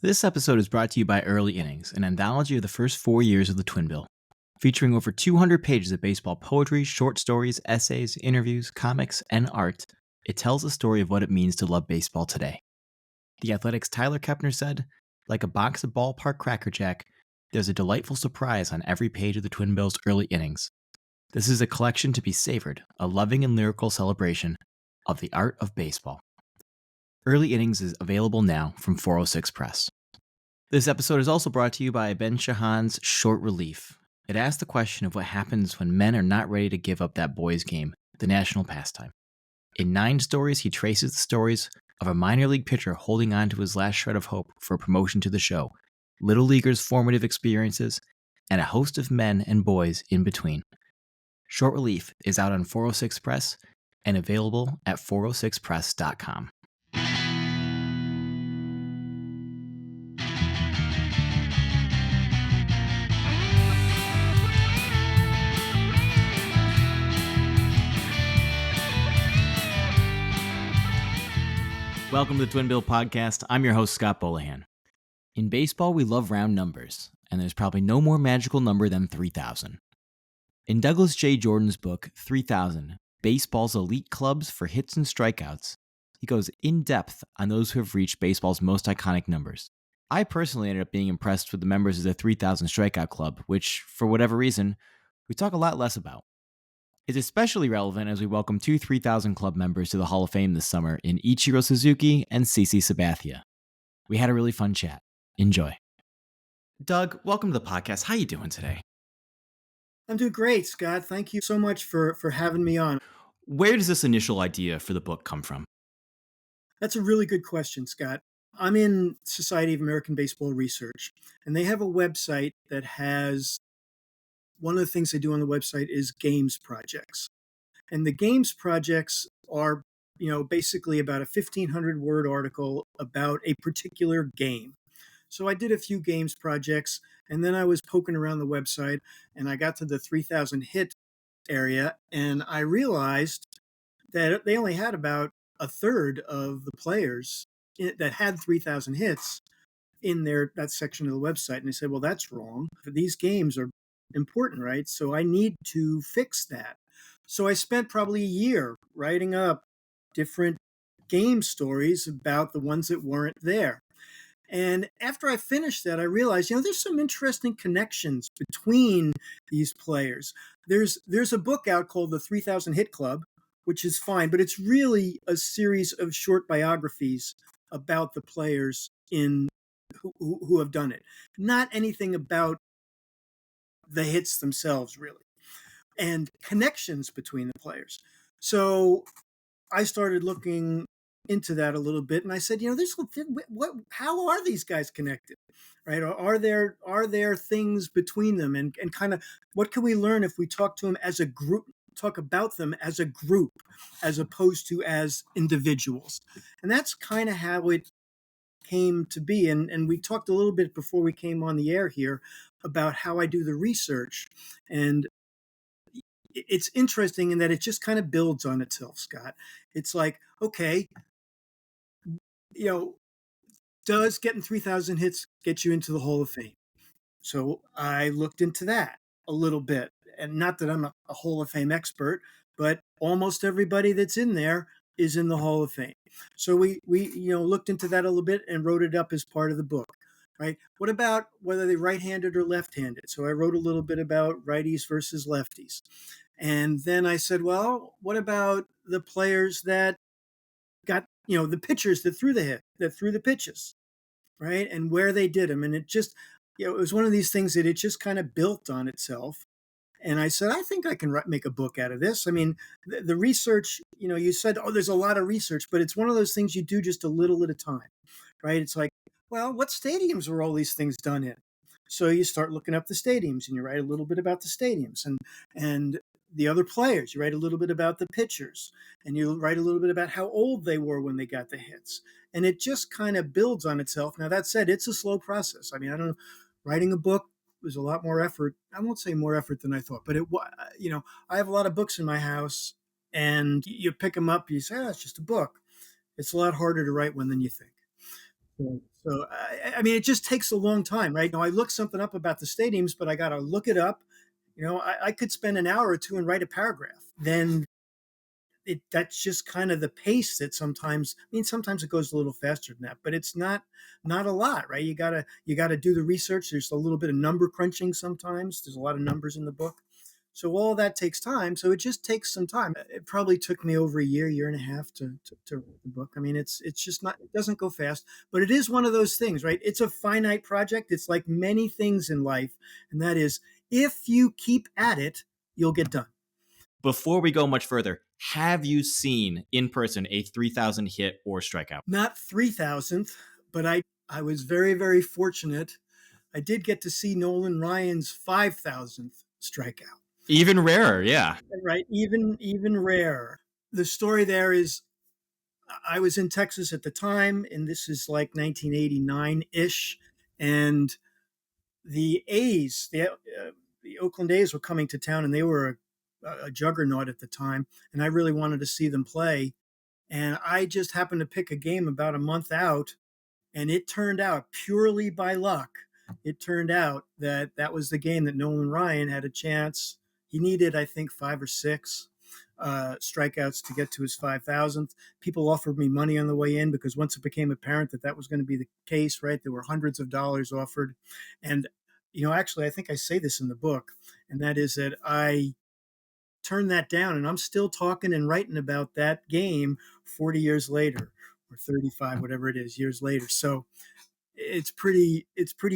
This episode is brought to you by Early Innings, an anthology of the first 4 years of the Twin Bill. Featuring over 200 pages of baseball poetry, short stories, essays, interviews, comics, and art, it tells the story of what it means to love baseball today. The Athletic's Tyler Kepner said, "Like a box of ballpark Cracker Jack, there's a delightful surprise on every page of the Twin Bill's Early Innings. This is a collection to be savored, a loving and lyrical celebration of the art of baseball." Early Innings is available now from 406 Press. This episode is also brought to you by Ben Shahan's Short Relief. It asks the question of what happens when men are not ready to give up that boys' game, the national pastime. In 9 stories, he traces the stories of a minor league pitcher holding on to his last shred of hope for promotion to the show, little leaguers' formative experiences, and a host of men and boys in between. Short Relief is out on 406 Press and available at 406press.com. Welcome to the Twin Bill Podcast. I'm your host, Scott Bolohan. In baseball, we love round numbers, and there's probably no more magical number than 3,000. In Douglas J. Jordan's book, 3,000, Baseball's Elite Clubs for Hits and Strikeouts, he goes in depth on those who have reached baseball's most iconic numbers. I personally ended up being impressed with the members of the 3,000 Strikeout Club, which, for whatever reason, we talk a lot less about. It's especially relevant as we welcome 2 3,000 Club members to the Hall of Fame this summer in Ichiro Suzuki and CC Sabathia. We had a really fun chat. Enjoy. Doug, welcome to the podcast. How you doing today? I'm doing great, Scott. Thank you so much for having me on. Where does this initial idea for the book come from? That's a really good question, Scott. I'm in Society of American Baseball Research, and they have a website that has one of the things they do on the website is games projects. And the games projects are, basically about a 1,500 word article about a particular game. So I did a few games projects, and then I was poking around the website, and I got to the 3,000 hit area, and I realized that they only had about a third of the players that had 3,000 hits in that section of the website. And I said, well, that's wrong. These games are important, right? So I need to fix that. So I spent probably a year writing up different game stories about the ones that weren't there. And after I finished that, I realized, there's some interesting connections between these players. There's a book out called The 3,000 Hit Club, which is fine, but it's really a series of short biographies about the players who have done it. Not anything about the hits themselves, really, and connections between the players. So I started looking into that a little bit, and I said, how are these guys connected, right? Are there things between them, and kind of what can we learn if we talk to them as a group, talk about them as a group, as opposed to as individuals? And that's kind of how it came to be. And we talked a little bit before we came on the air here about how I do the research, and it's interesting in that it just kind of builds on itself, Scott. It's like, okay, does getting 3,000 hits get you into the Hall of Fame? So I looked into that a little bit, and not that I'm a Hall of Fame expert, but almost everybody that's in there is in the Hall of Fame. So we looked into that a little bit and wrote it up as part of the book. Right? What about whether they're right-handed or left-handed? So I wrote a little bit about righties versus lefties. And then I said, well, what about the players that got, the pitchers that threw the pitches, right? And where they did them. And it just, it was one of these things that it just kind of built on itself. And I said, I think I can make a book out of this. I mean, the research, you said, oh, there's a lot of research, but it's one of those things you do just a little at a time, right? It's like, well, what stadiums were all these things done in? So you start looking up the stadiums, and you write a little bit about the stadiums and the other players. You write a little bit about the pitchers, and you write a little bit about how old they were when they got the hits. And it just kind of builds on itself. Now, that said, it's a slow process. I mean, I don't know, writing a book was a lot more effort. I won't say more effort than I thought, but I have a lot of books in my house, and you pick them up, you say, oh, it's just a book. It's a lot harder to write one than you think. So, I mean, it just takes a long time, right? Now, I look something up about the stadiums, but I got to look it up. I could spend an hour or two and write a paragraph. Then that's just kind of the pace that sometimes, I mean, sometimes it goes a little faster than that, but it's not a lot, right? You gotta do the research. There's a little bit of number crunching sometimes. There's a lot of numbers in the book. So all that takes time. So it just takes some time. It probably took me over a year and a half to write the book. I mean, it's just not, it doesn't go fast, but it is one of those things, right? It's a finite project. It's like many things in life. And that is, if you keep at it, you'll get done. Before we go much further, have you seen in person a 3,000 hit or strikeout? Not 3,000th, but I was very, very fortunate. I did get to see Nolan Ryan's 5,000th strikeout. Even rarer, yeah. Right, even rarer. The story there is, I was in Texas at the time, and this is like 1989 ish, and the A's, the Oakland A's were coming to town, and they were a juggernaut at the time, and I really wanted to see them play. And I just happened to pick a game about a month out, and it turned out purely by luck. It turned out that that was the game that Nolan Ryan had a chance. He needed, I think, 5 or 6 strikeouts to get to his 5,000th. People offered me money on the way in because once it became apparent that that was going to be the case, right, there were hundreds of dollars offered. And, actually, I think I say this in the book, and that is that I turned that down, and I'm still talking and writing about that game 40 years later, or 35, whatever it is, years later. So it's pretty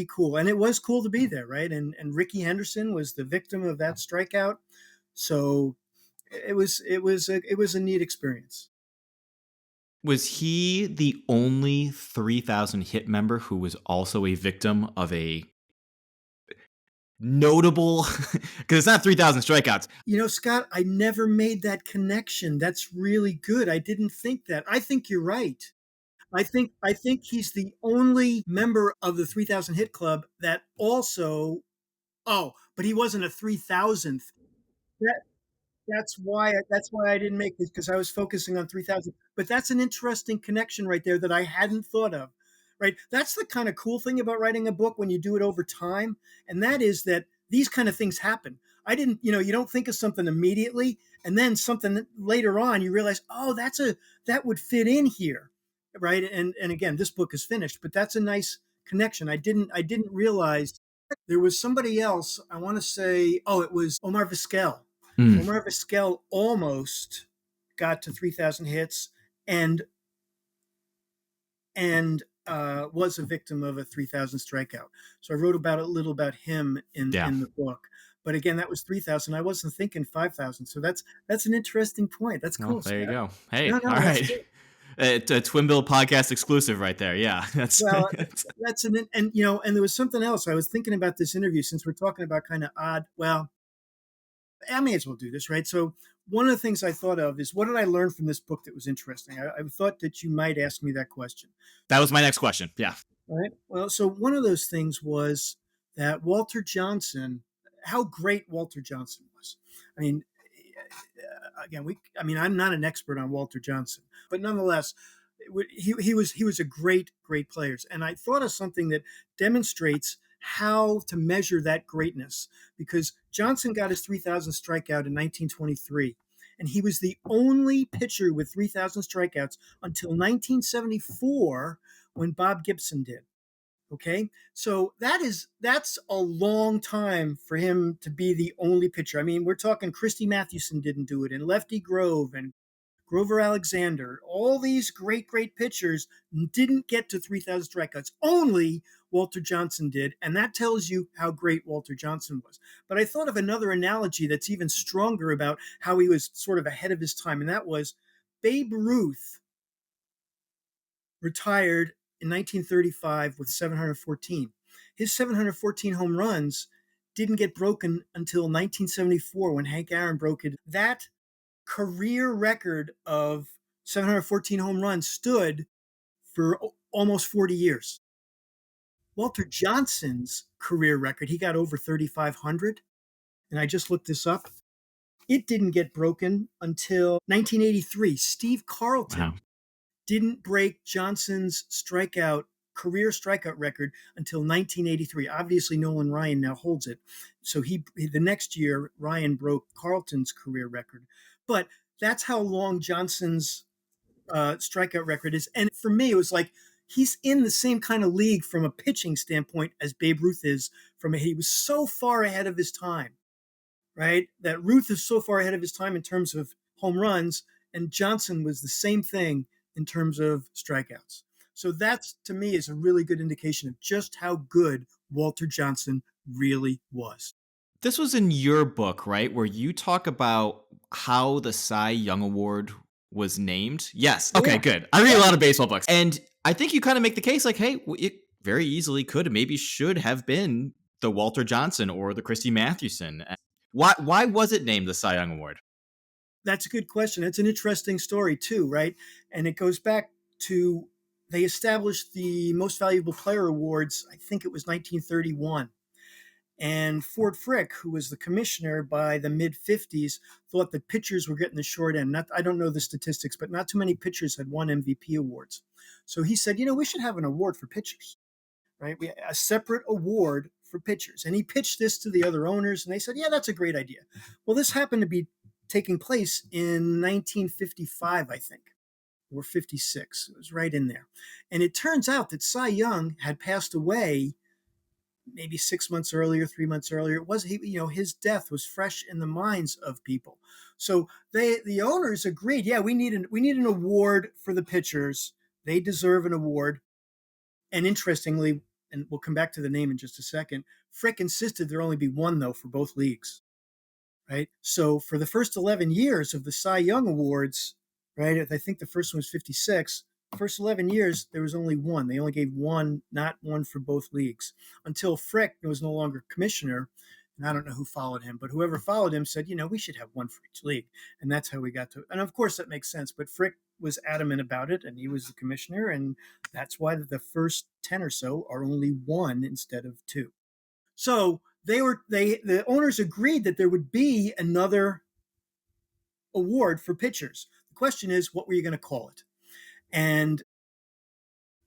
cool, and it was cool to be there, right? And Ricky Henderson was the victim of that strikeout, so it was a neat experience. Was he the only 3,000 hit member who was also a victim of a notable, because it's not 3,000 strikeouts? Scott, I never made that connection. That's really good. I didn't think that. I think you're right. I think he's the only member of the 3,000 hit club that also. Oh, but he wasn't a 3,000th. That that's why I didn't make it, because I was focusing on 3,000. But that's an interesting connection right there that I hadn't thought of. Right? That's the kind of cool thing about writing a book when you do it over time, and that is that these kind of things happen. I didn't, you don't think of something immediately, and then something later on you realize, oh, that would fit in here, right? And again, this book is finished, but that's a nice connection. I didn't realize there was somebody else. I want to say, oh, it was Omar Vizquel. Mm. Omar Vizquel almost got to 3,000 hits, and was a victim of a 3,000 strikeout. So I wrote about a little about him in Yeah. in the book. But again, that was 3,000. I wasn't thinking 5,000. So that's an interesting point. That's Well, cool, there you Scott. go. Hey, No, all no, that's right. good. It's a Twin Bill podcast exclusive right there. Yeah, that's Well, that's and there was something else. I was thinking about this interview since we're talking about kind of odd. Well, I may as well do this, right? So one of the things I thought of is, what did I learn from this book that was interesting? I thought that you might ask me that question. that was my next question. Yeah. All right. Well, so one of those things was that Walter Johnson, how great Walter Johnson was. I mean, again, I'm not an expert on Walter Johnson, but nonetheless, he was a great player. And I thought of something that demonstrates how to measure that greatness, because Johnson got his 3,000 strikeout in 1923. And he was the only pitcher with 3,000 strikeouts until 1974, when Bob Gibson did. Okay. So that's a long time for him to be the only pitcher. I mean, we're talking Christy Mathewson didn't do it, and Lefty Grove and Grover Alexander. All these great pitchers didn't get to 3,000 strikeouts. Only Walter Johnson did. And that tells you how great Walter Johnson was. But I thought of another analogy that's even stronger about how he was sort of ahead of his time. And that was, Babe Ruth retired in 1935 with 714. His 714 home runs didn't get broken until 1974, when Hank Aaron broke it. That career record of 714 home runs stood for almost 40 years. Walter Johnson's career record, he got over 3,500. And I just looked this up. It didn't get broken until 1983. Steve Wow. Carlton didn't break Johnson's strikeout career strikeout record until 1983. Obviously, Nolan Ryan now holds it. So the next year, Ryan broke Carlton's career record. But that's how long Johnson's strikeout record is. And for me, it was like he's in the same kind of league from a pitching standpoint as Babe Ruth is. He was so far ahead of his time, right? That Ruth is so far ahead of his time in terms of home runs, and Johnson was the same thing in terms of strikeouts. So that's, to me, is a really good indication of just how good Walter Johnson really was. This was in your book, right? Where you talk about how the Cy Young Award was named. Yes. Okay, Yeah. good. I read a lot of baseball books. And I think you kind of make the case like, hey, it very easily could and maybe should have been the Walter Johnson or the Christy Mathewson. Why was it named the Cy Young Award? That's a good question. It's an interesting story, too, right? And it goes back to they established the Most Valuable Player Awards, I think it was 1931. And Ford Frick, who was the commissioner by the mid 50s, thought that pitchers were getting the short end. I don't know the statistics, but not too many pitchers had won MVP awards. So he said, we should have an award for pitchers, right? A separate award for pitchers. And he pitched this to the other owners, and they said, yeah, that's a great idea. Well, this happened to be taking place in 1955, I think, or 56. It was right in there. And it turns out that Cy Young had passed away maybe 6 months earlier, 3 months earlier. It was his death was fresh in the minds of people. So the owners agreed, yeah, we need an award for the pitchers. They deserve an award. And interestingly, and we'll come back to the name in just a second, Frick insisted there only be one though for both leagues. Right. So for the first 11 years of the Cy Young Awards, right, I think the first one was 56. First 11 years, there was only one. They only gave one, not one for both leagues, until Frick was no longer commissioner. And I don't know who followed him, but whoever followed him said, we should have one for each league. And that's how we got to it. And of course, that makes sense. But Frick was adamant about it, and he was the commissioner. And that's why the first 10 or so are only one instead of two. So the owners agreed that there would be another award for pitchers. The question is, what were you going to call it? And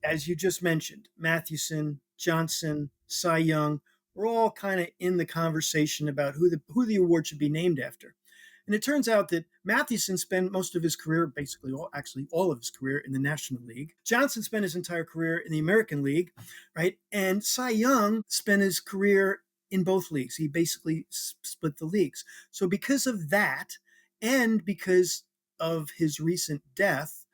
as you just mentioned, Mathewson, Johnson, Cy Young, we're all kind of in the conversation about who the award should be named after. And it turns out that Mathewson spent most of his career, basically all of his career in the National League. Johnson spent his entire career in the American League, right? And Cy Young spent his career in both leagues. He basically split the leagues. So because of that, and because of his recent death,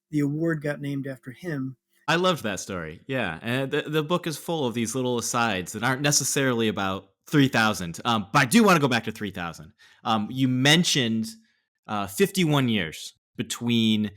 the award got named after him. I loved that story. Yeah. And the book is full of these little asides that aren't necessarily about 3000. But I do want to go back to 3000. You mentioned 51 years between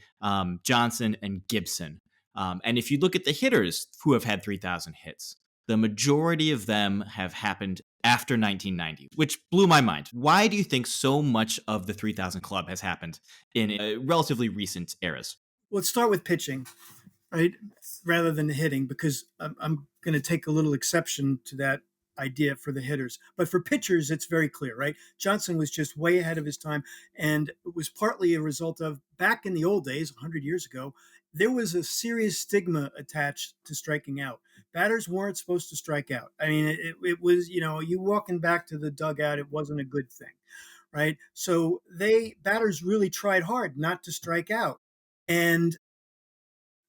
Johnson and Gibson. And if you look at the hitters who have had 3,000 hits, the majority of them have happened after 1990, which blew my mind. Why do you think so much of the 3,000 club has happened in relatively recent eras? Let's start with pitching, right, rather than hitting, because I'm going to take a little exception to that idea for the hitters. But for pitchers, it's very clear, right? Johnson was just way ahead of his time, and it was partly a result of, back in the old days, 100 years ago, there was a serious stigma attached to striking out. Batters weren't supposed to strike out. I mean, it was, you walking back to the dugout, it wasn't a good thing, right? So batters really tried hard not to strike out. And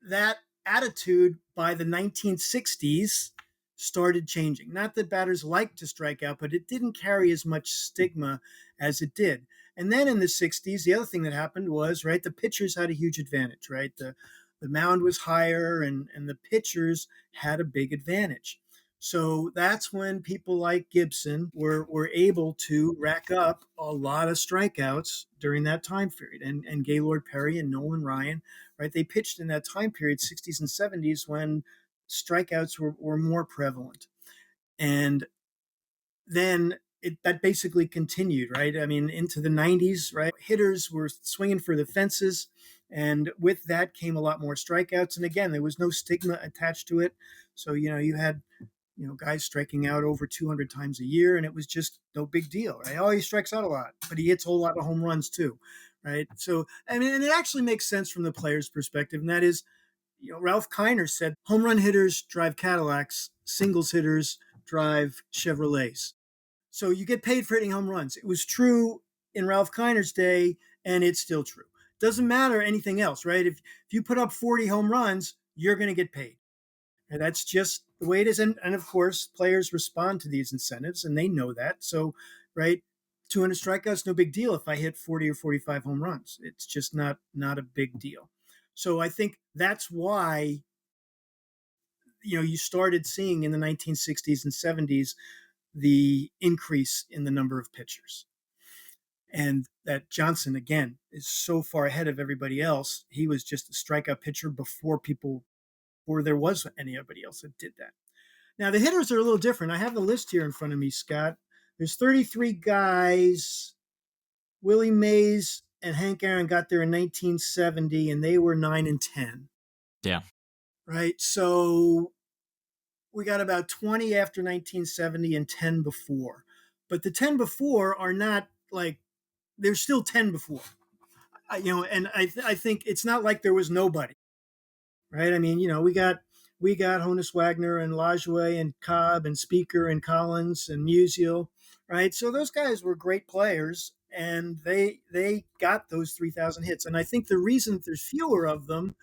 that attitude by the 1960s started changing. Not that batters liked to strike out, but it didn't carry as much stigma as it did. And then in the 60s, the other thing that happened was, right, the pitchers had a huge advantage, right? The mound was higher, and the pitchers had a big advantage. So that's when people like Gibson were able to rack up a lot of strikeouts during that time period. And Gaylord Perry and Nolan Ryan, right? They pitched in that time period, 60s and 70s, when strikeouts were more prevalent. And then that basically continued, right? I mean, into the 90s, right? Hitters were swinging for the fences. And with that came a lot more strikeouts. And again, there was no stigma attached to it. So, you had guys striking out over 200 times a year, and it was just no big deal, right? Oh, he strikes out a lot, but he hits a whole lot of home runs too, right? So, I mean, and it actually makes sense from the player's perspective, and that is, Ralph Kiner said home run hitters drive Cadillacs, singles hitters drive Chevrolets. So you get paid for hitting home runs. It was true in Ralph Kiner's day, and it's still true. Doesn't matter anything else, right? If you put up 40 home runs, you're going to get paid. And that's just the way it is. And of course, players respond to these incentives, and they know that. So, right, 200 strikeouts, no big deal if I hit 40 or 45 home runs. It's just not a big deal. So I think that's why you started seeing in the 1960s and 70s the increase in the number of pitchers. And that Johnson, again, is so far ahead of everybody else. He was just a strikeout pitcher before there was anybody else that did that. Now, the hitters are a little different. I have the list here in front of me, Scott. There's 33 guys. Willie Mays and Hank Aaron got there in 1970, and they were 9 and 10. Yeah. Right? So we got about 20 after 1970 and 10 before. But the 10 before are not like, there's still 10 before. And I think it's not like there was nobody, right? I mean, we got Honus Wagner and Lajoie and Cobb and Speaker and Collins and Musial, right? So those guys were great players, and they got those 3,000 hits. And I think the reason there's fewer of them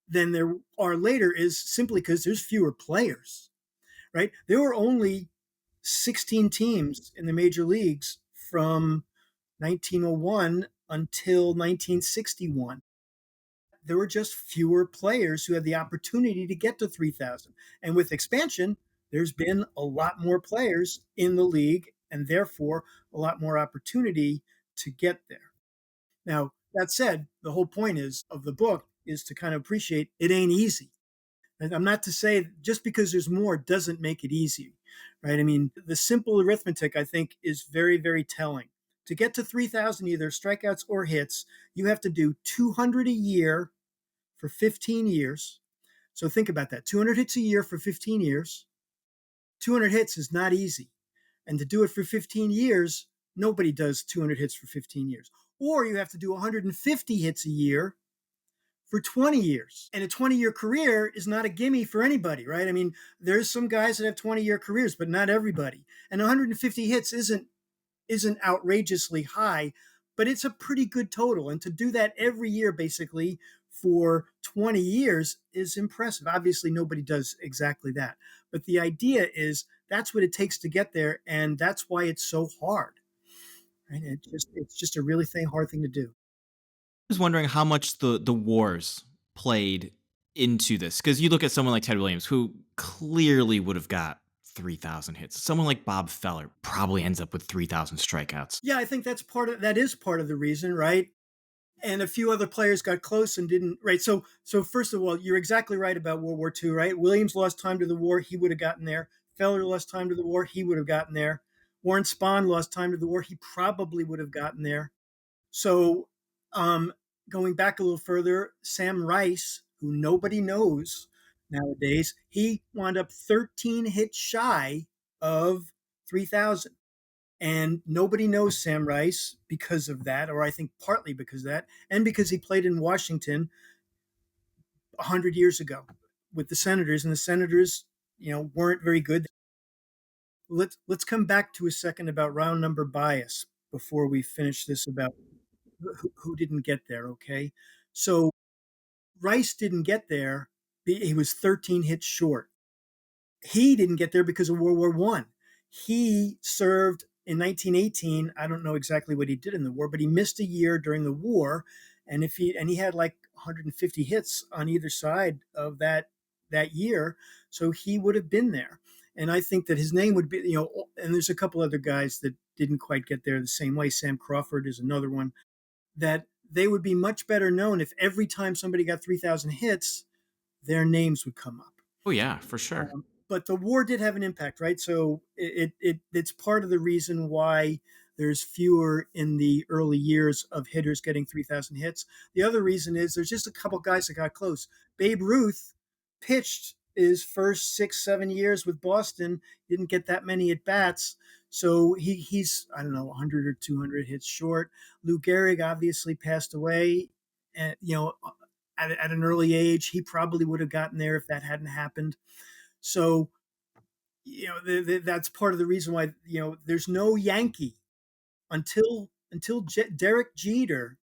than there are later is simply because there's fewer players, right? There were only 16 teams in the major leagues from 1901 until 1961. There were just fewer players who had the opportunity to get to 3,000. And with expansion, there's been a lot more players in the league and therefore a lot more opportunity to get there. Now, that said, the whole point of the book is to kind of appreciate it ain't easy. And I'm not to say just because there's more doesn't make it easy, right? I mean, the simple arithmetic, I think, is very, very telling. To get to 3,000, either strikeouts or hits, you have to do 200 a year for 15 years. So think about that, 200 hits a year for 15 years. 200 hits is not easy. And to do it for 15 years, nobody does 200 hits for 15 years. Or you have to do 150 hits a year for 20 years. And a 20-year career is not a gimme for anybody, right? I mean, there's some guys that have 20-year careers, but not everybody. And 150 hits isn't outrageously high, but it's a pretty good total. And to do that every year, basically, for 20 years is impressive. Obviously, nobody does exactly that. But the idea is that's what it takes to get there, and that's why it's so hard. Right? It's just a really hard thing to do. I was wondering how much the wars played into this, because you look at someone like Ted Williams, who clearly would have got 3,000 hits. Someone like Bob Feller probably ends up with 3,000 strikeouts. Yeah, I think that is part of the reason, right? And a few other players got close and didn't, right? So first of all, you're exactly right about World War II, right? Williams lost time to the war, he would have gotten there. Feller lost time to the war, he would have gotten there. Warren Spahn lost time to the war, he probably would have gotten there. So um, going back a little further, Sam Rice, who nobody knows nowadays, he wound up 13 hits shy of 3,000. And nobody knows Sam Rice because of that, or I think partly because of that, and because he played in Washington 100 years ago with the Senators, and the Senators, weren't very good. Let's come back to a second about round number bias before we finish this about who didn't get there. Okay, so Rice didn't get there; he was 13 hits short. He didn't get there because of World War One. He served in 1918. I don't know exactly what he did in the war, but he missed a year during the war, and he had like 150 hits on either side of that year, so he would have been there. And I think that his name would be, and there's a couple other guys that didn't quite get there the same way. Sam Crawford is another one that they would be much better known if every time somebody got 3,000 hits, their names would come up. Oh, yeah, for sure. But the war did have an impact, right? So it's part of the reason why there's fewer in the early years of hitters getting 3,000 hits. The other reason is there's just a couple guys that got close. Babe Ruth pitched his first 6-7 years with Boston, didn't get that many at bats. So he's, I don't know, 100 or 200 hits short. Lou Gehrig obviously passed away, and at an early age. He probably would have gotten there if that hadn't happened. So, that's part of the reason why, there's no Yankee until Derek Jeter.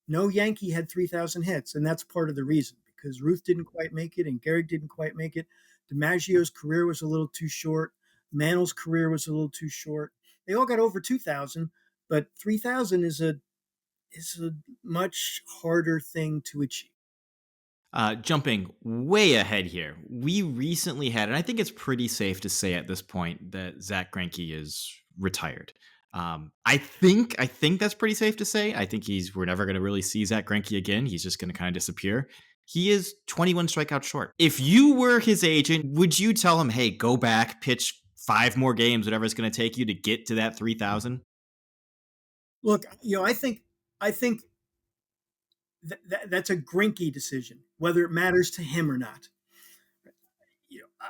No Yankee had 3,000 hits, and that's part of the reason because Ruth didn't quite make it and Gehrig didn't quite make it. DiMaggio's career was a little too short. Mantle's career was a little too short. They all got over 2,000, but 3,000 is a much harder thing to achieve. Jumping way ahead here, we recently had, and I think it's pretty safe to say at this point that Zach Greinke is retired. I think that's pretty safe to say. I think we're never going to really see Zach Greinke again. He's just going to kind of disappear. He is 21 strikeouts short. If you were his agent, would you tell him, "Hey, go back, pitch 5 more games, whatever it's going to take you to get to that 3,000"? Look, I think that's a Greinke decision, whether it matters to him or not.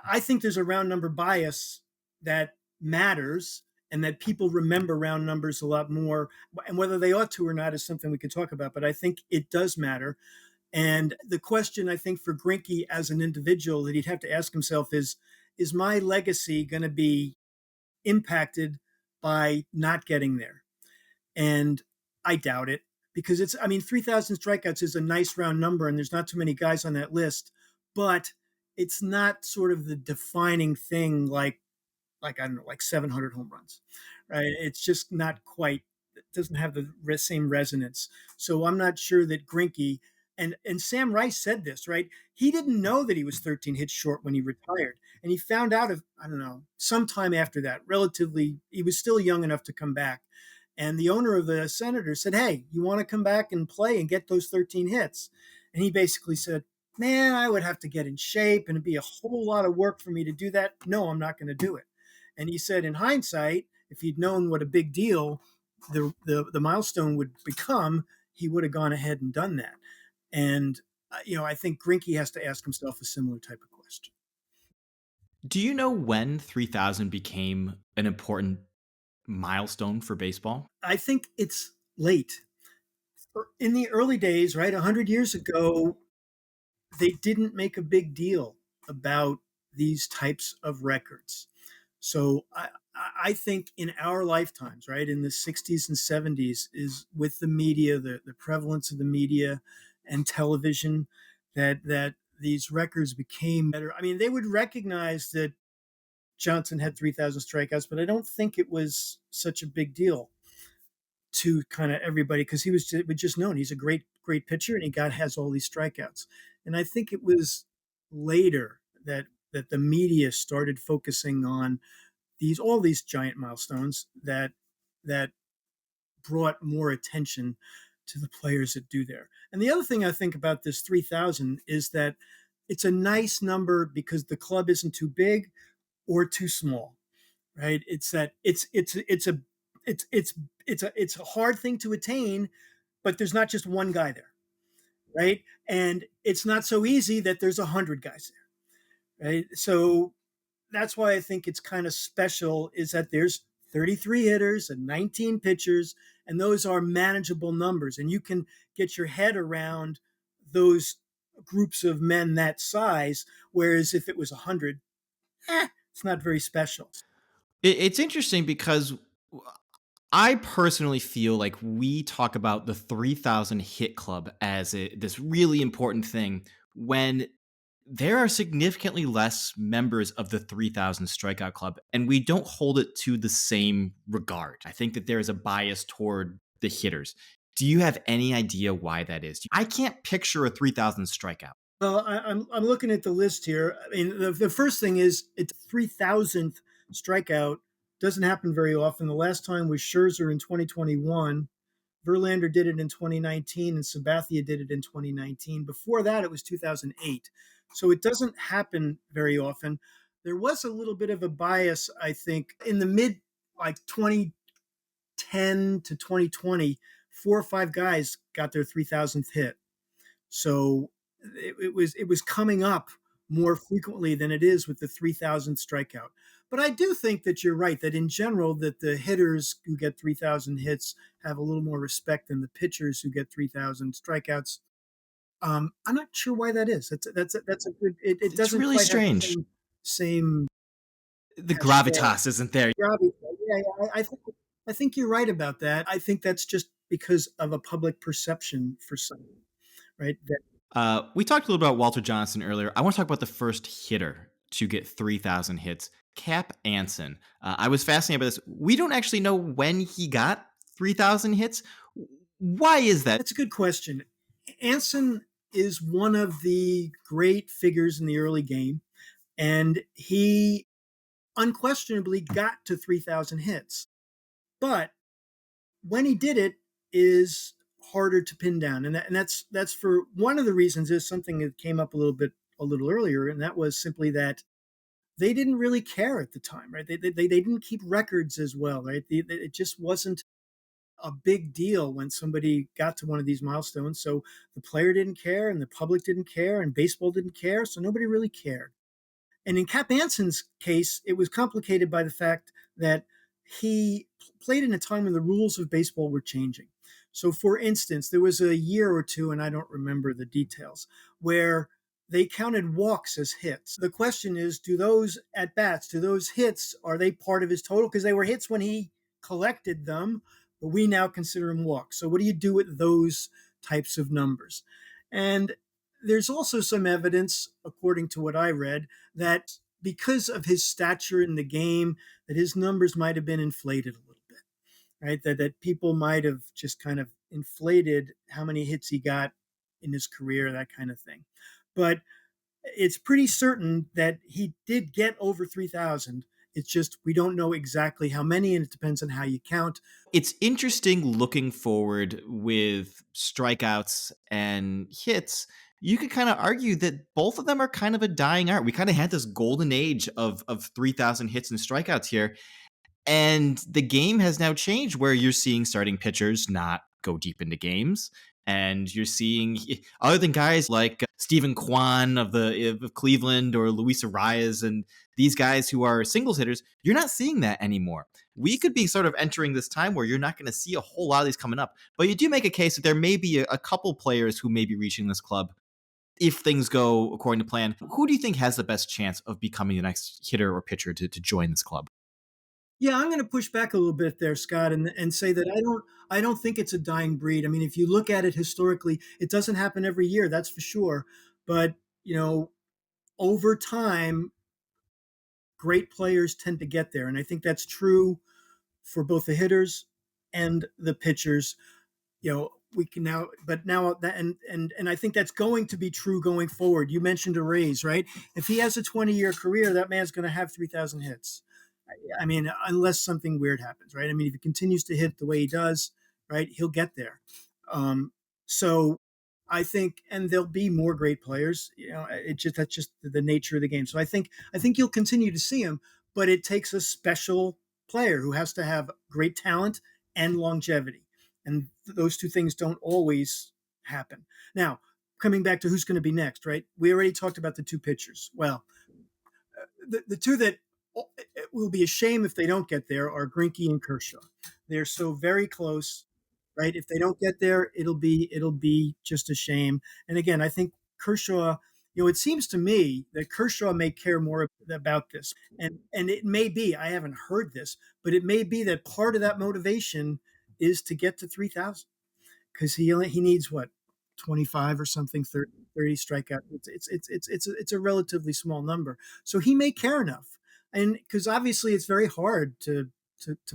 I think there's a round number bias that matters and that people remember round numbers a lot more. And whether they ought to or not is something we could talk about. But I think it does matter. And the question, I think, for Greinke as an individual that he'd have to ask himself is my legacy going to be impacted by not getting there? And I doubt it because 3,000 strikeouts is a nice round number and there's not too many guys on that list, but it's not sort of the defining thing like I don't know, like 700 home runs, right? It's just not quite. It doesn't have the same resonance. So I'm not sure that Greinke and Sam Rice said this, right? He didn't know that he was 13 hits short when he retired, and he found out of I don't know sometime after that. Relatively, he was still young enough to come back. And the owner of the Senators said, "Hey, you want to come back and play and get those 13 hits?" And he basically said, "Man, I would have to get in shape and it'd be a whole lot of work for me to do that. No, I'm not going to do it." And he said, in hindsight, if he'd known what a big deal the milestone would become, he would have gone ahead and done that. And I think Greinke has to ask himself a similar type of question. Do you know when 3,000 became an important milestone for baseball? I think it's late. In the early days, right, 100 years ago, they didn't make a big deal about these types of records. So I think in our lifetimes, right, in the 60s and 70s, is with the media, the prevalence of the media and television, that these records became better. I mean, they would recognize that Johnson had 3,000 strikeouts, but I don't think it was such a big deal to kind of everybody because he was just known he's a great pitcher and has all these strikeouts. And I think it was later that the media started focusing on all these giant milestones that brought more attention to the players that do there. And the other thing I think about this 3,000 is that it's a nice number because the club isn't too big or too small, right? It's that it's a hard thing to attain, but there's not just one guy there, right? And it's not so easy that there's 100 guys there, right? So that's why I think it's kind of special is that there's 33 hitters and 19 pitchers, and those are manageable numbers. And you can get your head around those groups of men that size. Whereas if it was 100, it's not very special. It's interesting because I personally feel like we talk about the 3,000 hit club as this really important thing when there are significantly less members of the 3,000 strikeout club, and we don't hold it to the same regard. I think that there is a bias toward the hitters. Do you have any idea why that is? I can't picture a 3,000 strikeout. Well, I'm looking at the list here. I mean, the first thing is it's 3,000th strikeout doesn't happen very often. The last time was Scherzer in 2021. Verlander did it in 2019, and Sabathia did it in 2019. Before that, it was 2008. So it doesn't happen very often. There was a little bit of a bias, I think, in the mid like 2010 to 2020. 4 or 5 guys got their 3,000th hit. So it was coming up more frequently than it is with the 3,000 strikeout. But I do think that you're right that in general that the hitters who get 3,000 hits have a little more respect than the pitchers who get 3,000 strikeouts. I'm not sure why that is. That's a good. It It's doesn't really quite have the strange. same The cachet. gravitas isn't there. Robbie, yeah, yeah, I think you're right about that. I think that's just because of a public perception for some, right? That We talked a little about Walter Johnson earlier. I want to talk about the first hitter to get 3,000 hits, Cap Anson. I was fascinated by this. We don't actually know when he got 3,000 hits. Why is that? that's a good question. Anson is one of the great figures in the early game, and he unquestionably got to 3,000 hits. But when he did it is harder to pin down, and that's for one of the reasons is something that came up a little earlier, and that was simply that they didn't really care at the time, right? They didn't keep records as well, right? It just wasn't a big deal when somebody got to one of these milestones. So the player didn't care, and the public didn't care, and baseball didn't care, so nobody really cared. And in Cap Anson's case, it was complicated by the fact that he played in a time when the rules of baseball were changing. So, for instance, there was a year or two, and I don't remember the details, where they counted walks as hits. The question is, do those at bats, do those hits, are they part of his total? Because they were hits when he collected them, but we now consider them walks. So, what do you do with those types of numbers? And there's also some evidence, according to what I read, that because of his stature in the game, that his numbers might have been inflated a little bit, right? That people might have just kind of inflated how many hits he got in his career, that kind of thing. But it's pretty certain that he did get over 3,000. It's just we don't know exactly how many, and it depends on how you count. It's interesting looking forward with strikeouts and hits. You could kind of argue that both of them are kind of a dying art. We kind of had this golden age of 3,000 hits and strikeouts here. And the game has now changed where you're seeing starting pitchers not go deep into games. And you're seeing, other than guys like Stephen Kwan of Cleveland or Luis Arias and these guys who are singles hitters, you're not seeing that anymore. We could be sort of entering this time where you're not going to see a whole lot of these coming up. But you do make a case that there may be a couple players who may be reaching this club if things go according to plan. Who do you think has the best chance of becoming the next hitter or pitcher to join this club? Yeah, I'm going to push back a little bit there, Scott, and say that I don't think it's a dying breed. I mean, if you look at it historically, it doesn't happen every year, that's for sure. But you know, over time, great players tend to get there, and I think that's true for both the hitters and the pitchers. You know, we can now, but now that and I think that's going to be true going forward. You mentioned a raise, right? If he has a 20-year career, that man's going to have 3,000 hits. I mean, unless something weird happens, right? I mean, if he continues to hit the way he does, right, he'll get there. Um, so I think, and there'll be more great players. You know, it just that's just the nature of the game. So I think you'll continue to see him, but it takes a special player who has to have great talent and longevity, and those two things don't always happen. Now, coming back to who's going to be next, right? We already talked about the two pitchers. Well, the two that it will be a shame if they don't get there are Grinke and Kershaw. They're so very close, right? If they don't get there, it'll be just a shame. And again, I think Kershaw. You know, it seems to me that Kershaw may care more about this, and it may be. I haven't heard this, but it may be that part of that motivation is to get to 3,000 because he needs what 25 or something 30 strikeout. It's a relatively small number, so he may care enough, and because obviously it's very hard to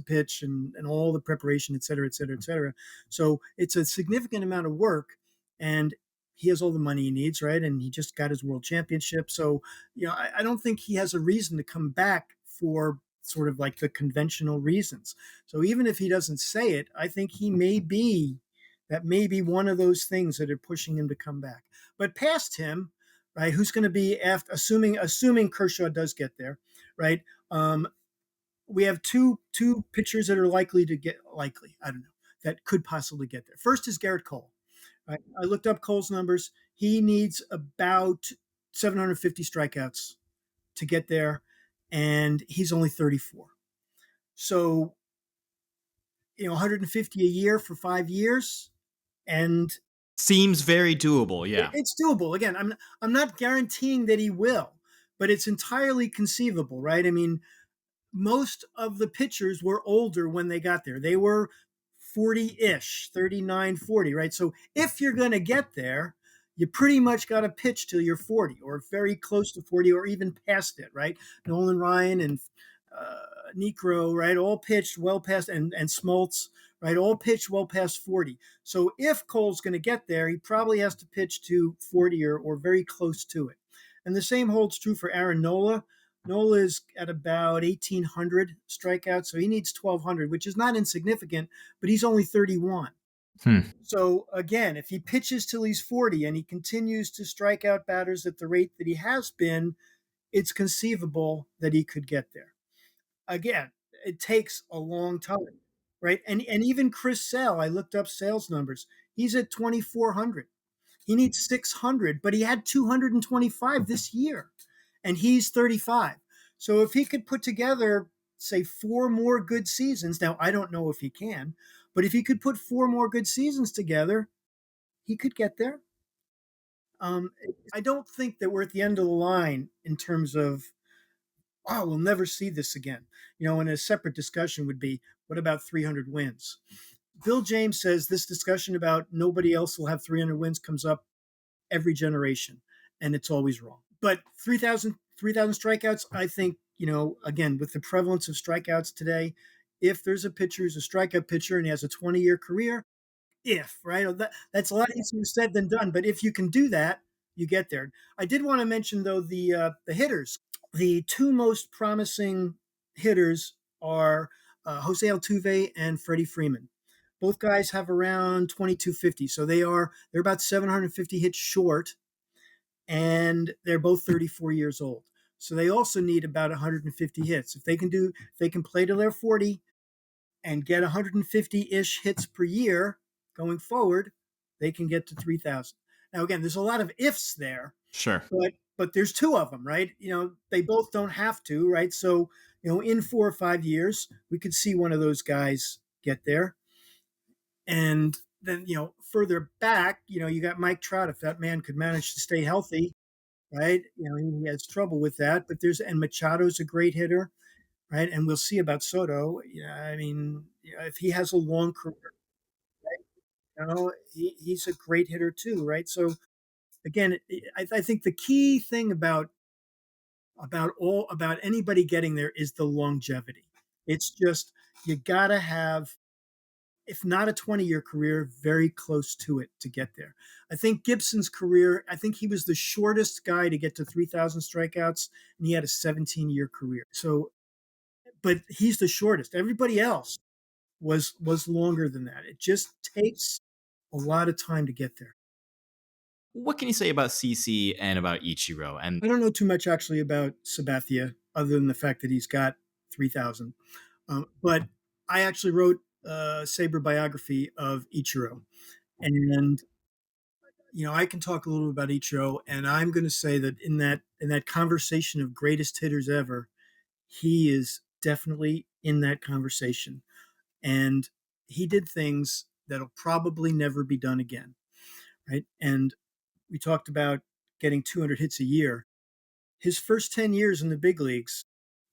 pitch and all the preparation, et cetera, et cetera, et cetera. So it's a significant amount of work, and he has all the money he needs, right? And he just got his world championship, so you know I don't think he has a reason to come back for sort of like the conventional reasons. So even if he doesn't say it, I think he may be that may be one of those things that are pushing him to come back. But past him, right? Who's going to be after? Assuming Kershaw does get there, right? We have two pitchers that are likely to get likely. I don't know that could possibly get there. First is Garrett Cole. Right? I looked up Cole's numbers. He needs about 750 strikeouts to get there, and he's only 34. So 150 a year for 5 years, and Seems very doable, yeah. It's doable. Again, I'm not guaranteeing that he will, but it's entirely conceivable, right? I mean, most of the pitchers were older when they got there. They were 40-ish, 39, 40, right? So if you're going to get there, you pretty much got to pitch till you're 40 or very close to 40 or even past it, right? Nolan Ryan and Necro, right? All pitched well past, and Smoltz, right? All pitched well past 40. So if Cole's going to get there, he probably has to pitch to 40 or very close to it. And the same holds true for Aaron Nola. Nola is at about 1,800 strikeouts, so he needs 1,200, which is not insignificant, but he's only 31. Hmm. So again, if he pitches till he's 40 and he continues to strike out batters at the rate that he has been, it's conceivable that he could get there. Again, it takes a long time, right? And even Chris Sale, I looked up sales numbers. He's at 2,400. He needs 600, but he had 225 this year, and he's 35. So if he could put together, say, four more good seasons, now I don't know if he can, but if he could put four more good seasons together, he could get there. I don't think that we're at the end of the line in terms of, oh, we'll never see this again. And a separate discussion would be, what about 300 wins? Bill James says this discussion about nobody else will have 300 wins comes up every generation, and it's always wrong. But 3,000 strikeouts, I think, again, with the prevalence of strikeouts today, if there's a pitcher who's a strikeout pitcher and he has a 20-year career, right? That's a lot easier said than done. But if you can do that, you get there. I did want to mention, though, the hitters. The two most promising hitters are Jose Altuve and Freddie Freeman. Both guys have around 2250, so they're about 750 hits short, and they're both 34 years old. So they also need about 150 hits. If they can play till they're 40 and get 150-ish hits per year going forward, they can get to 3,000. Now again, there's a lot of ifs there, Sure. but there's two of them, right? They both don't have to, right? So, in 4 or 5 years, we could see one of those guys get there. And then, further back, you got Mike Trout. If that man could manage to stay healthy, right? He has trouble with that. But and Machado's a great hitter, right? And we'll see about Soto. I mean, if he has a long career, he's a great hitter too, right? So again, I think the key thing about anybody getting there is the longevity. It's just you gotta have, if not a 20-year career, very close to it to get there. I think Gibson's career, I think he was the shortest guy to get to 3,000 strikeouts, and he had a 17-year career. So, but he's the shortest. Everybody else was longer than that. It just takes a lot of time to get there. What can you say about CC and about Ichiro? And I don't know too much actually about Sabathia, other than the fact that he's got 3,000. But I actually wrote a Saber biography of Ichiro, and I can talk a little bit about Ichiro, and I'm going to say that in that conversation of greatest hitters ever, he is definitely in that conversation, and he did things that'll probably never be done again, right? And we talked about getting 200 hits a year. His first 10 years in the big leagues,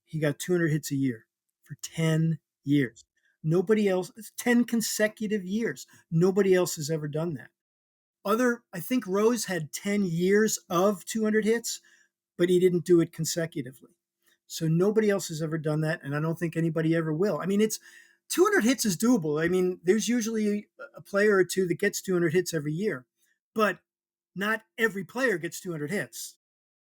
he got 200 hits a year for 10 years. Nobody else, 10 consecutive years. Nobody else has ever done that. I think Rose had 10 years of 200 hits, but he didn't do it consecutively. So nobody else has ever done that, and I don't think anybody ever will. I mean, 200 hits is doable. I mean, there's usually a player or two that gets 200 hits every year, but not every player gets 200 hits.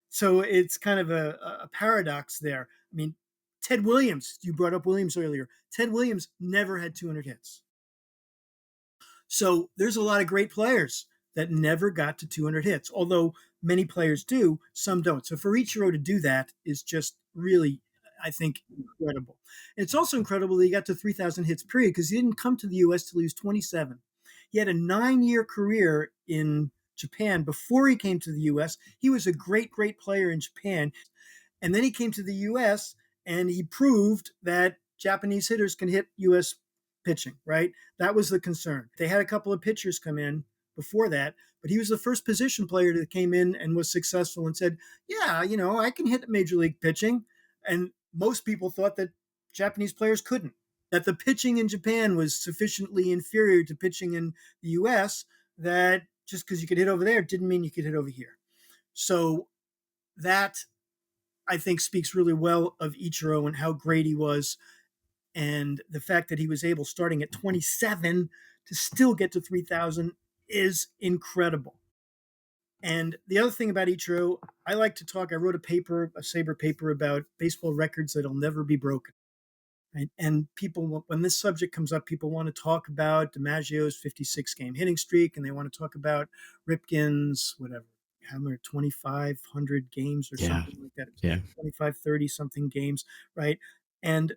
So it's kind of a paradox there. I mean, Ted Williams, you brought up Williams earlier. Ted Williams never had 200 hits. So there's a lot of great players that never got to 200 hits, although many players do, some don't. So for Ichiro to do that is just really, I think, incredible. And it's also incredible that he got to 3,000 hits period, because he didn't come to the U.S. till he was 27. He had a 9-year career in Japan before he came to the U.S. He was a great, great player in Japan. And then he came to the U.S. and he proved that Japanese hitters can hit U.S. pitching, right? That was the concern. They had a couple of pitchers come in, before that, but he was the first position player that came in and was successful and said, yeah, I can hit major league pitching. And most people thought that Japanese players couldn't, that the pitching in Japan was sufficiently inferior to pitching in the US, that just because you could hit over there didn't mean you could hit over here. So that, I think, speaks really well of Ichiro and how great he was. And the fact that he was able, starting at 27, to still get to 3,000 is incredible. And the other thing about Ichiro, I like to talk. I wrote a Saber paper about baseball records that'll never be broken. Right? And people, when this subject comes up, people want to talk about DiMaggio's 56 game hitting streak, and they want to talk about Ripken's, whatever, how many, 2,500 games or Yeah. something like that. Yeah. 25, 30 something games, right? And,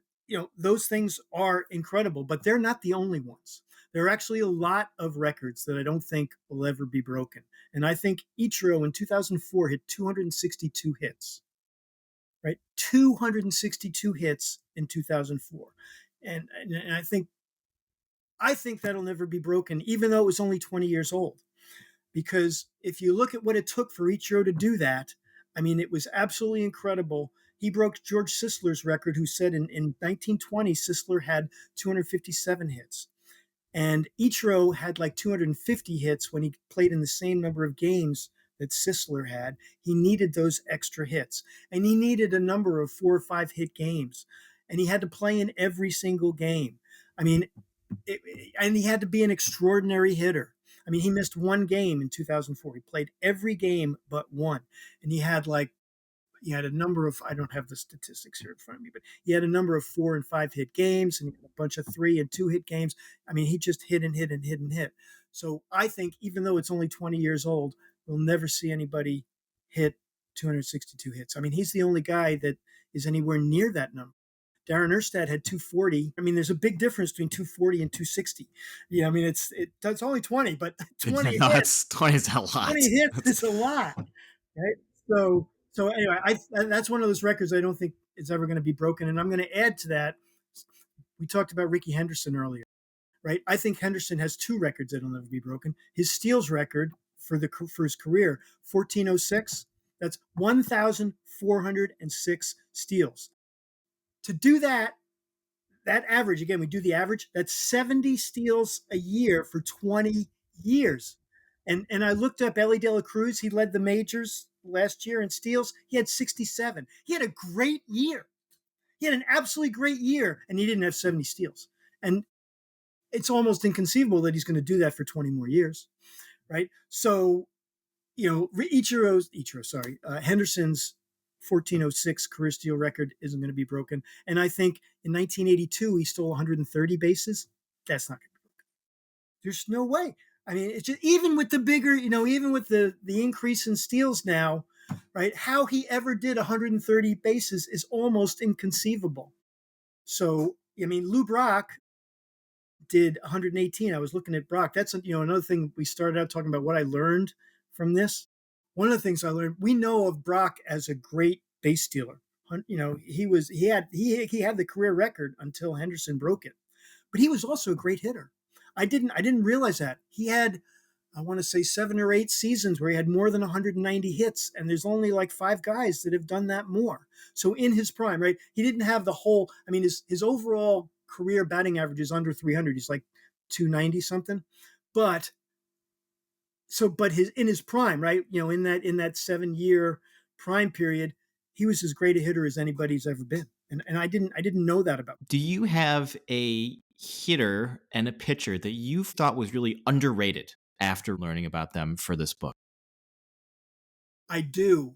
those things are incredible, but they're not the only ones. There are actually a lot of records that I don't think will ever be broken. And I think Ichiro in 2004 hit 262 hits, right? 262 hits in 2004. And I think that'll never be broken, even though it was only 20 years old. Because if you look at what it took for Ichiro to do that, I mean, it was absolutely incredible. He broke George Sisler's record, who said in 1920, Sisler had 257 hits. And Ichiro had like 250 hits when he played in the same number of games that Sisler had. He needed those extra hits. And he needed a number of 4 or 5 hit games. And he had to play in every single game. I mean, and he had to be an extraordinary hitter. I mean, he missed one game in 2004. He played every game but one. And he had a number of, I don't have the statistics here in front of me, but he had a number of 4 and 5 hit games and a bunch of 3 and 2 hit games. I mean, he just hit and hit and hit and hit. So I think even though it's only 20 years old, we'll never see anybody hit 262 hits. I mean, he's the only guy that is anywhere near that number. Darren Erstad had 240. I mean, there's a big difference between 240 and 260. Yeah, I mean, it's only 20, but 20 No, hits, it's 20 is a lot. 20 hits is a lot, right? So anyway, that's one of those records I don't think is ever going to be broken. And I'm going to add to that. We talked about Rickey Henderson earlier, right? I think Henderson has 2 records that'll never be broken. His steals record for his career, 1406. That's 1,406 steals. To do that average, again, we do the average, that's 70 steals a year for 20 years. And I looked up Ellie De La Cruz. He led the majors last year in steals. He had 67. He had a great year. He had an absolutely great year, and he didn't have 70 steals. And it's almost inconceivable that he's going to do that for 20 more years, right? So, Henderson's 1406 career steal record isn't going to be broken. And I think in 1982, he stole 130 bases. That's not going to be broken. There's no way. I mean, it's just, even with the bigger, even with the increase in steals now, right? How he ever did 130 bases is almost inconceivable. So, I mean, Lou Brock did 118. I was looking at Brock. That's another thing. We started out talking about what I learned from this. One of the things I learned, we know of Brock as a great base stealer. He had the career record until Henderson broke it, but he was also a great hitter. I didn't realize that he had, I want to say 7 or 8 seasons where he had more than 190 hits, and there's only like 5 guys that have done that more. So in his prime, right, he didn't have the whole. I mean, his overall career batting average is under 300. He's like 290 something, but in his prime, right, in that 7-year prime period, he was as great a hitter as anybody's ever been. And I didn't know that about him. Do you have a hitter and a pitcher that you thought was really underrated after learning about them for this book? I do.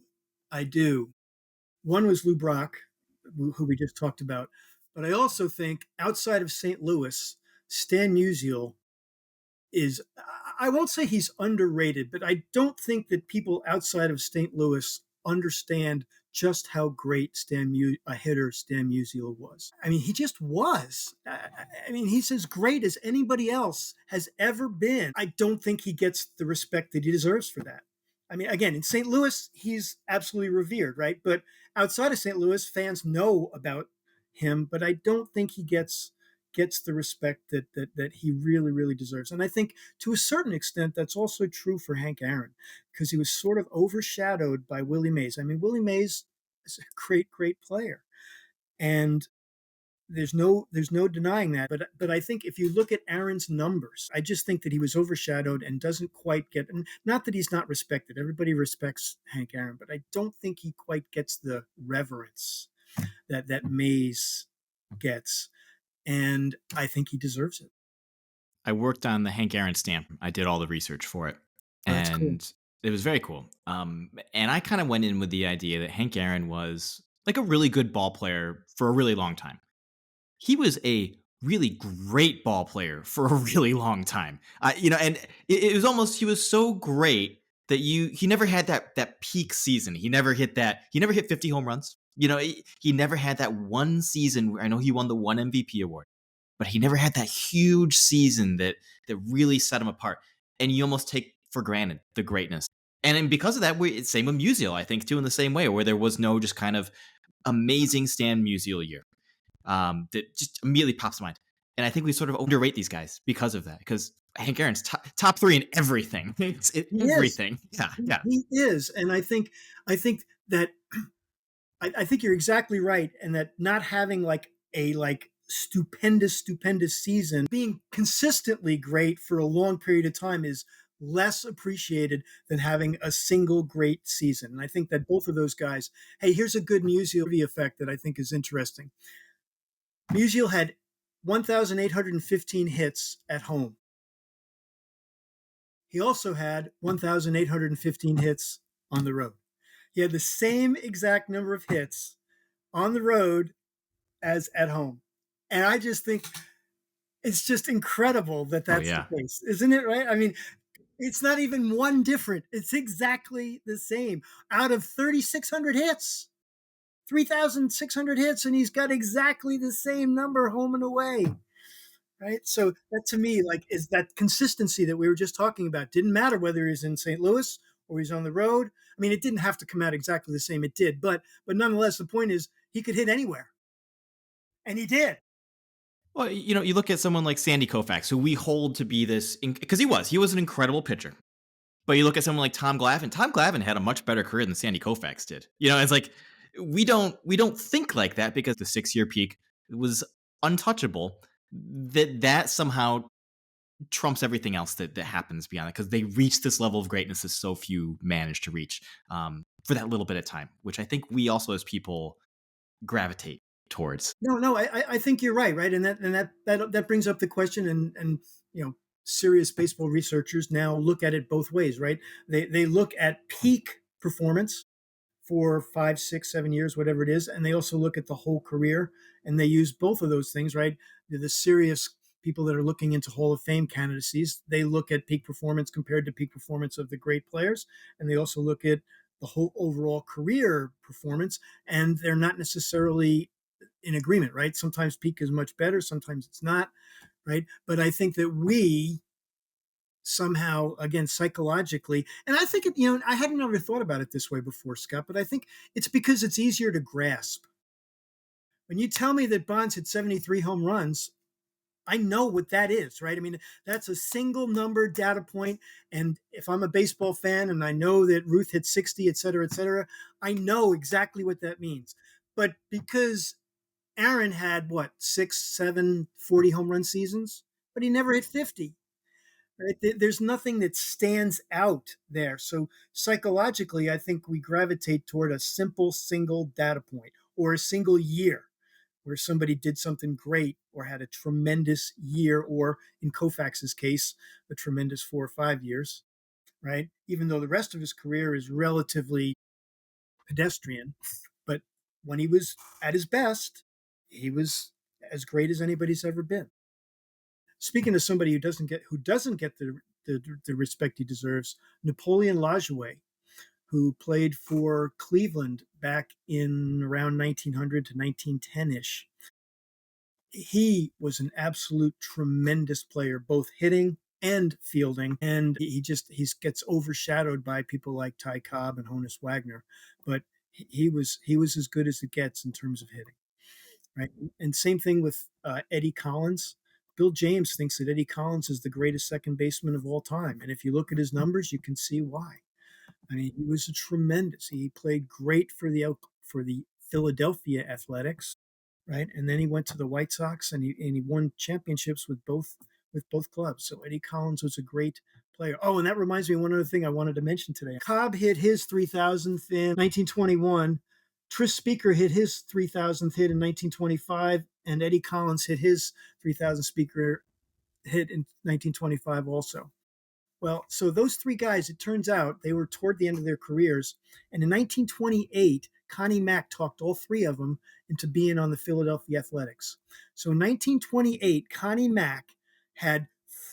One was Lou Brock, who we just talked about. But I also think outside of St. Louis, Stan Musial is, I won't say he's underrated, but I don't think that people outside of St. Louis understand just how great a hitter Stan Musial was. I mean, he just was. I mean, he's as great as anybody else has ever been. I don't think he gets the respect that he deserves for that. I mean, again, in St. Louis, he's absolutely revered, right? But outside of St. Louis, fans know about him, but I don't think he gets gets the respect that he really, really deserves. And I think to a certain extent, that's also true for Hank Aaron, because he was sort of overshadowed by Willie Mays. I mean, Willie Mays is a great, great player. And there's no denying that. But I think if you look at Aaron's numbers, I just think that he was overshadowed and doesn't quite get. And not that he's not respected. Everybody respects Hank Aaron, but I don't think he quite gets the reverence that Mays gets, and I think he deserves it. I worked on the Hank Aaron stamp. I did all the research for it, Oh, that's cool. and it was very cool. And I kind of went in with the idea that Hank Aaron was like a really good ball player for a really long time. He was a really great ball player for a really long time. And it was almost he was so great that he never had that peak season. He never hit that. He never hit 50 home runs. He never had that one season where I know he won the one MVP award, but he never had that huge season that really set him apart. And you almost take for granted the greatness. And then because of that, same with Musial, I think, too, in the same way, where there was no just kind of amazing Stan Musial year that just immediately pops to mind. And I think we sort of underrate these guys because of that. Because Hank Aaron's top three in everything. He is. Everything. Yeah, yeah. He is, and I think that I think you're exactly right, and that not having like a stupendous season, being consistently great for a long period of time is less appreciated than having a single great season. And I think that both of those guys. Hey, here's a good Musial effect that I think is interesting. Musial had 1,815 hits at home. He also had 1,815 hits on the road. He had the same exact number of hits on the road as at home. And I just think it's just incredible that Oh, that's the yeah. case, isn't it? Right? I mean, it's not even one different. It's exactly the same. Out of 3,600 hits, 3,600 hits, and he's got exactly the same number home and away. Right. So that to me, like, is that consistency that we were just talking about. Didn't matter whether he's in St. Louis or he's on the road. I mean, it didn't have to come out exactly the same. It did, but nonetheless, the point is he could hit anywhere, and he did. Well, you look at someone like Sandy Koufax, who we hold to be this, because he was an incredible pitcher. But you look at someone like Tom Glavine. Tom Glavine had a much better career than Sandy Koufax did. It's like we don't think like that because the 6-year peak was untouchable. That somehow trumps everything else that happens beyond it because they reach this level of greatness that so few manage to reach for that little bit of time, which I think we also as people gravitate towards. No, I think you're right, right, and that brings up the question, and serious baseball researchers now look at it both ways, right? They look at peak performance for 5, 6, 7 years, whatever it is. And they also look at the whole career, and they use both of those things, right? The serious people that are looking into Hall of Fame candidacies, they look at peak performance compared to peak performance of the great players. And they also look at the whole overall career performance, and they're not necessarily in agreement, right? Sometimes peak is much better, sometimes it's not, right? But I think that we somehow, again, psychologically, and I think I hadn't ever thought about it this way before, Scott, but I think it's because it's easier to grasp. When you tell me that Bonds hit 73 home runs, I know what that is, right? I mean, that's a single number data point. And if I'm a baseball fan and I know that Ruth hit 60, et cetera, I know exactly what that means. But because Aaron had what, 6, 7, 40 home run seasons, but he never hit 50. Right? There's nothing that stands out there. So psychologically, I think we gravitate toward a simple single data point or a single year where somebody did something great or had a tremendous year, or in Koufax's case, a tremendous 4 or 5 years, right? Even though the rest of his career is relatively pedestrian, but when he was at his best, he was as great as anybody's ever been. Speaking of somebody who doesn't get the respect he deserves, Napoleon Lajoie, who played for Cleveland back in around 1900 to 1910 ish. He was an absolute tremendous player, both hitting and fielding, and he gets overshadowed by people like Ty Cobb and Honus Wagner, but he was as good as it gets in terms of hitting. right? And same thing with Eddie Collins. Bill James thinks that Eddie Collins is the greatest second baseman of all time. And if you look at his numbers, you can see why. I mean, he was a tremendous. He played great for the Philadelphia Athletics, right? And then he went to the White Sox and he won championships with both clubs. So Eddie Collins was a great player. Oh, and that reminds me of one other thing I wanted to mention today. Cobb hit his 3,000th in 1921. Tris Speaker hit his 3,000th hit in 1925, and Eddie Collins hit his 3,000 Speaker hit in 1925 also. Well, so those three guys, it turns out they were toward the end of their careers. And in 1928, Connie Mack talked all three of them into being on the Philadelphia Athletics. So in 1928, Connie Mack had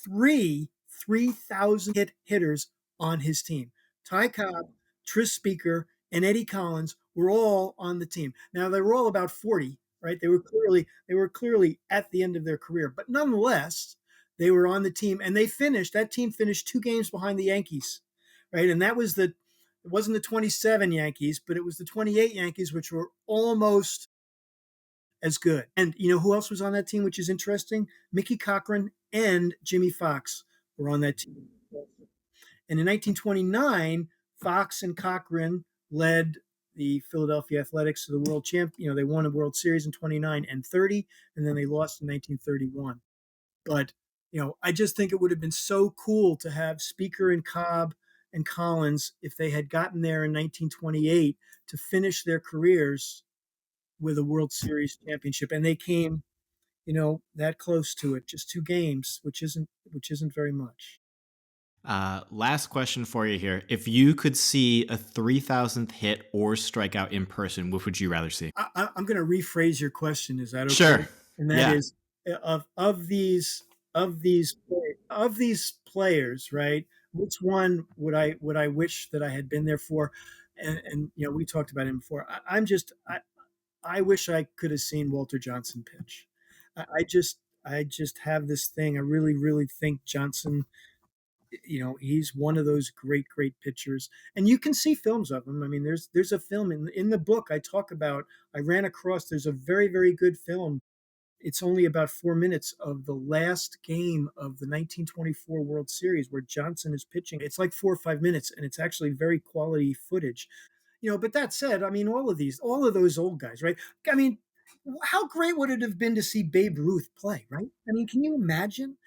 three 3,000 hit hitters on his team. Ty Cobb, Tris Speaker, and Eddie Collins were all on the team. Now they were all about 40, right? They were clearly at the end of their career, but nonetheless, they were on the team, and that team finished 2 games behind the Yankees, right? And it wasn't the 27 Yankees, but it was the 28 Yankees, which were almost as good. And you know who else was on that team, which is interesting? Mickey Cochran and Jimmy Fox were on that team. And in 1929, Fox and Cochran led the Philadelphia Athletics to the world champ. You know, they won a World Series in 29 and 30, and then they lost in 1931. But, you know, I just think it would have been so cool to have Speaker and Cobb and Collins, if they had gotten there in 1928, to finish their careers with a World Series championship. And they came, you know, that close to it, just 2 games, which isn't very much. Last question for you here. If you could see a 3,000th hit or strikeout in person, what would you rather see? I'm going to rephrase your question. Is that okay? Sure. And that Yeah. is of these of these of these players, right? Which one would I wish that I had been there for? And you know, we talked about him before. I wish I could have seen Walter Johnson pitch. I just have this thing. I really think Johnson, you know, he's one of those great pitchers, and you can see films of him. I mean, there's a film in the book I ran across. There's a very good film. It's only about 4 minutes of the last game of the 1924 World Series where Johnson is pitching. It's like 4 or 5 minutes, and it's actually very quality footage. You know, but that said, I mean, all of those old guys, right? I mean, how great would it have been to see Babe Ruth play, right? I mean, can you imagine?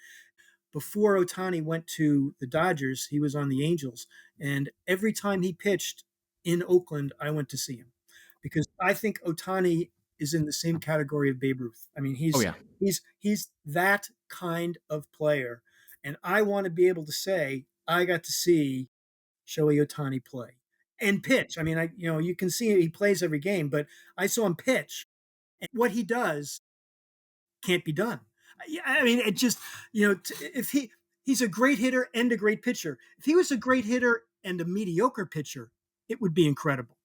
Before Ohtani went to the Dodgers, he was on the Angels. And every time he pitched in Oakland, I went to see him because I think Ohtani is in the same category of Babe Ruth. I mean, Oh, yeah. he's that kind of player. And I want to be able to say, I got to see Shohei Ohtani play and pitch. I mean, you can see he plays every game, but I saw him pitch. And what he does can't be done. I mean, it just, you know, if he's a great hitter and a great pitcher. If he was a great hitter and a mediocre pitcher, it would be incredible.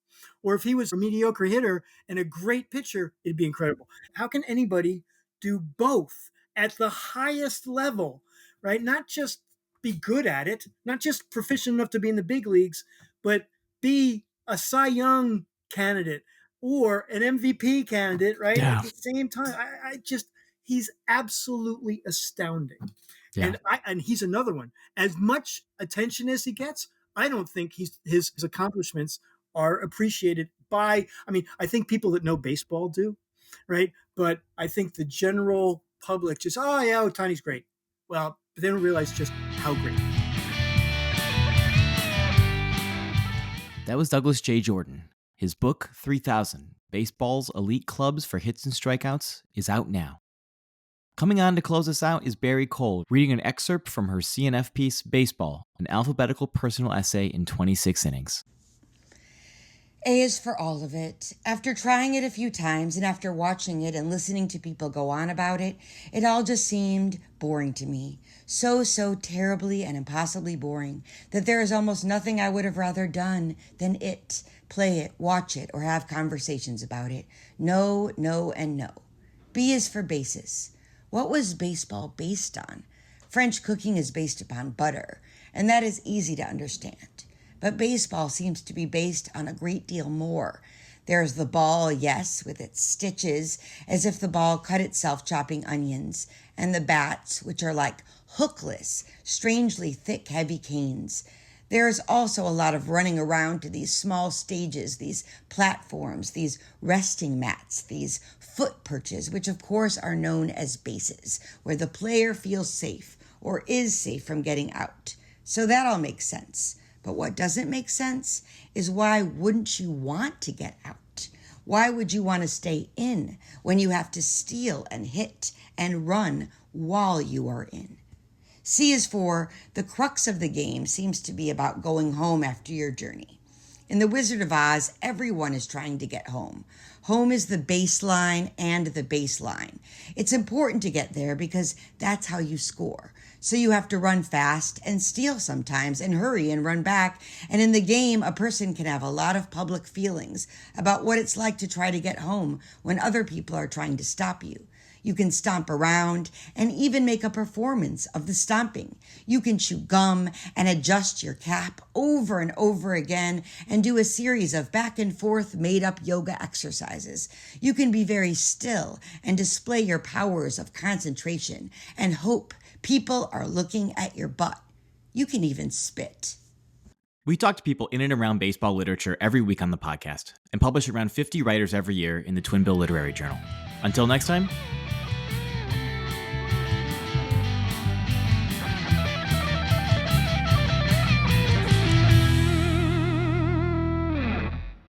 Or if he was a mediocre hitter and a great pitcher, it'd be incredible. How can anybody do both at the highest level, right? Not just be good at it, not just proficient enough to be in the big leagues, but be a Cy Young candidate or an MVP candidate, right? Yeah. At the same time, I just, he's absolutely astounding. Yeah. And he's another one. As much attention as he gets, I don't think his accomplishments are appreciated by, I mean, I think people that know baseball do, right? But I think the general public just, oh yeah, Ohtani's great. Well, but they don't realize just how great. That was Douglas J. Jordan. His book, 3000, Baseball's Elite Clubs for Hits and Strikeouts, is out now. Coming on to close us out is Barrie Cole, reading an excerpt from her CNF piece, Baseball, an Alphabetical Personal Essay in 26 Innings. A is for all of it. After trying it a few times and after watching it and listening to people go on about it, it all just seemed boring to me. So terribly and impossibly boring that there is almost nothing I would have rather done than it, play it, watch it, or have conversations about it. No, and no. B is for basis. What was baseball based on? French cooking is based upon butter, and that is easy to understand. But baseball seems to be based on a great deal more. There's the ball, yes, with its stitches, as if the ball cut itself chopping onions, and the bats, which are like hookless, strangely thick, heavy canes. There is also a lot of running around to these small stages, these platforms, these resting mats, these foot perches, which of course are known as bases, where the player feels safe or is safe from getting out. So that all makes sense. But what doesn't make sense is why wouldn't you want to get out? Why would you want to stay in when you have to steal and hit and run while you are in? C is for the crux of the game seems to be about going home after your journey. In The Wizard of Oz, everyone is trying to get home. Home is the baseline and the baseline. It's important to get there because that's how you score. So you have to run fast and steal sometimes and hurry and run back. And in the game, a person can have a lot of public feelings about what it's like to try to get home when other people are trying to stop you. You can stomp around and even make a performance of the stomping. You can chew gum and adjust your cap over and over again and do a series of back and forth made-up yoga exercises. You can be very still and display your powers of concentration and hope people are looking at your butt. You can even spit. We talk to people in and around baseball literature every week on the podcast and publish around 50 writers every year in the Twin Bill Literary Journal. Until next time,